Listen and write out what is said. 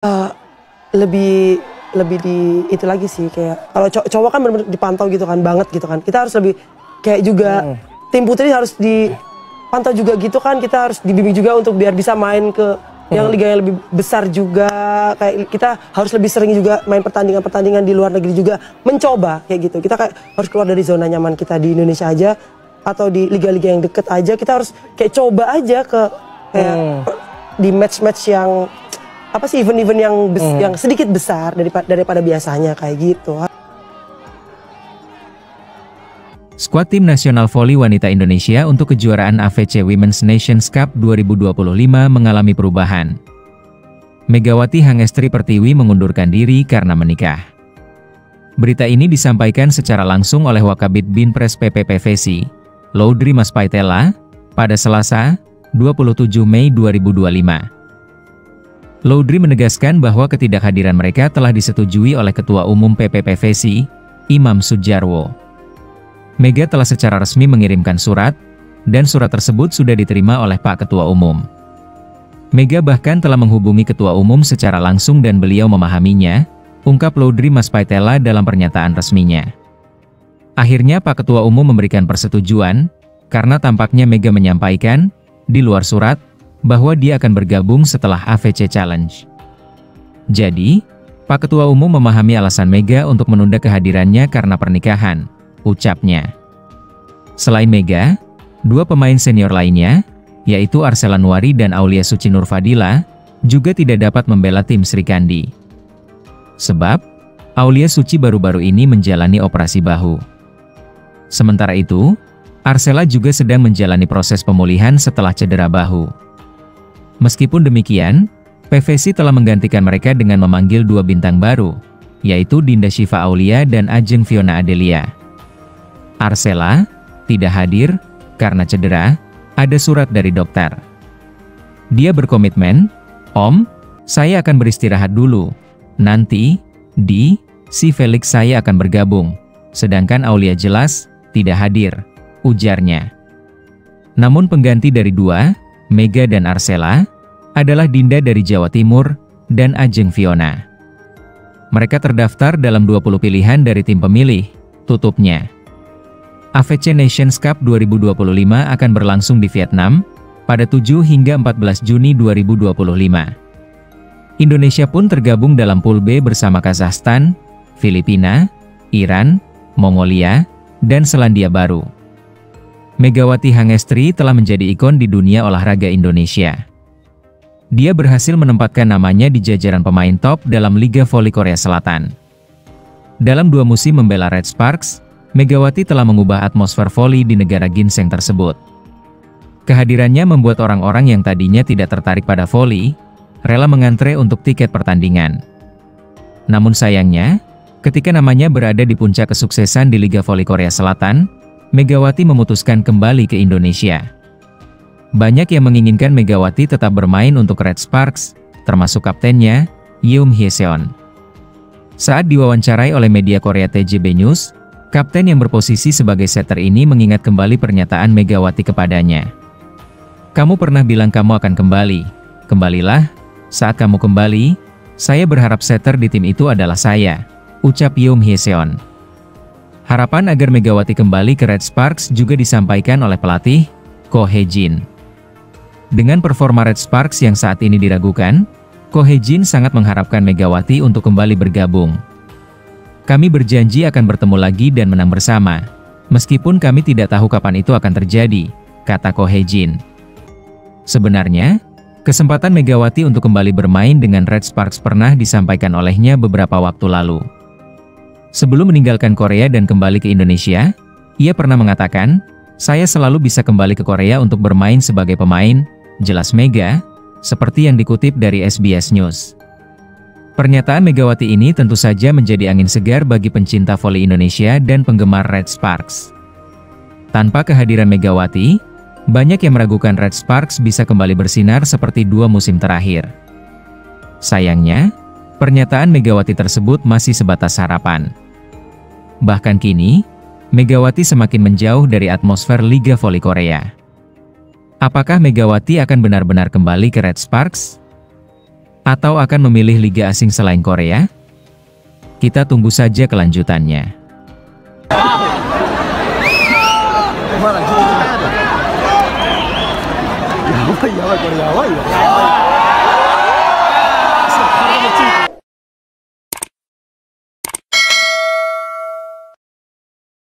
Eee, lebih lebih di itu lagi sih, kayak kalau cowok kan bener-bener dipantau gitu kan, banget gitu kan. Kita harus lebih kayak juga tim putri harus dipantau juga gitu kan, kita harus dibimbing juga untuk biar bisa main ke yang liga yang lebih besar juga, kayak kita harus lebih sering juga main pertandingan-pertandingan di luar negeri juga, mencoba kayak gitu. Kita kayak harus keluar dari zona nyaman kita di Indonesia aja, atau di liga-liga yang deket aja, kita harus kayak coba aja ke kayak di match-match yang apa sih, event-event yang sedikit besar daripada biasanya kayak gitu. Skuad tim nasional voli wanita Indonesia untuk kejuaraan AFC Women's Nations Cup 2025 mengalami perubahan. Megawati Hangestri Pertiwi mengundurkan diri karena menikah. Berita ini disampaikan secara langsung oleh Wakabid Binpres PPPVC, Laudri Maspaitela, pada Selasa, 27 Mei 2025. Laudri menegaskan bahwa ketidakhadiran mereka telah disetujui oleh Ketua Umum PPPVC, Imam Sudjarwo. Mega telah secara resmi mengirimkan surat, dan surat tersebut sudah diterima oleh Pak Ketua Umum. Mega bahkan telah menghubungi Ketua Umum secara langsung dan beliau memahaminya, ungkap Laudri Maspaitela dalam pernyataan resminya. Akhirnya Pak Ketua Umum memberikan persetujuan, karena tampaknya Mega menyampaikan, di luar surat, bahwa dia akan bergabung setelah AFC Challenge. Jadi, Pak Ketua Umum memahami alasan Mega untuk menunda kehadirannya karena pernikahan, ucapnya. Selain Mega, dua pemain senior lainnya, yaitu Arsela Nuari dan Aulia Suci Nurfadila, juga tidak dapat membela tim Sri Kandi. Sebab, Aulia Suci baru-baru ini menjalani operasi bahu. Sementara itu, Arsela juga sedang menjalani proses pemulihan setelah cedera bahu. Meskipun demikian, PVC telah menggantikan mereka dengan memanggil dua bintang baru, yaitu Dinda Syifa Aulia dan Ajeng Fiona Adelia. Arsela tidak hadir karena cedera, ada surat dari dokter. Dia berkomitmen, "Om, saya akan beristirahat dulu. Nanti, si Felix saya akan bergabung. Sedangkan Aulia jelas tidak hadir," ujarnya. Namun pengganti dari dua, Mega dan Arsela, adalah Dinda dari Jawa Timur, dan Ajeng Fiona. Mereka terdaftar dalam 20 pilihan dari tim pemilih, tutupnya. AFC Nations Cup 2025 akan berlangsung di Vietnam, pada 7 hingga 14 Juni 2025. Indonesia pun tergabung dalam Pool B bersama Kazakhstan, Filipina, Iran, Mongolia, dan Selandia Baru. Megawati Hangestri telah menjadi ikon di dunia olahraga Indonesia. Dia berhasil menempatkan namanya di jajaran pemain top dalam Liga Voli Korea Selatan. Dalam 2 musim membela Red Sparks, Megawati telah mengubah atmosfer voli di negara ginseng tersebut. Kehadirannya membuat orang-orang yang tadinya tidak tertarik pada voli, rela mengantre untuk tiket pertandingan. Namun sayangnya, ketika namanya berada di puncak kesuksesan di Liga Voli Korea Selatan, Megawati memutuskan kembali ke Indonesia. Banyak yang menginginkan Megawati tetap bermain untuk Red Sparks, termasuk kaptennya, Yoon Hye-seon. Saat diwawancarai oleh media Korea TJB News, kapten yang berposisi sebagai setter ini mengingat kembali pernyataan Megawati kepadanya. "Kamu pernah bilang kamu akan kembali. Kembalilah, saat kamu kembali, saya berharap setter di tim itu adalah saya," ucap Yoon Hye-seon. Harapan agar Megawati kembali ke Red Sparks juga disampaikan oleh pelatih, Ko Hye-jin. Dengan performa Red Sparks yang saat ini diragukan, Ko Hye-jin sangat mengharapkan Megawati untuk kembali bergabung. "Kami berjanji akan bertemu lagi dan menang bersama, meskipun kami tidak tahu kapan itu akan terjadi," kata Ko Hye-jin. Sebenarnya, kesempatan Megawati untuk kembali bermain dengan Red Sparks pernah disampaikan olehnya beberapa waktu lalu. Sebelum meninggalkan Korea dan kembali ke Indonesia, ia pernah mengatakan, "Saya selalu bisa kembali ke Korea untuk bermain sebagai pemain," jelas Mega, seperti yang dikutip dari SBS News. Pernyataan Megawati ini tentu saja menjadi angin segar bagi pencinta voli Indonesia dan penggemar Red Sparks. Tanpa kehadiran Megawati, banyak yang meragukan Red Sparks bisa kembali bersinar seperti 2 musim terakhir. Sayangnya, pernyataan Megawati tersebut masih sebatas harapan. Bahkan kini, Megawati semakin menjauh dari atmosfer Liga Voli Korea. Apakah Megawati akan benar-benar kembali ke Red Sparks? Atau akan memilih liga asing selain Korea? Kita tunggu saja kelanjutannya. Ya,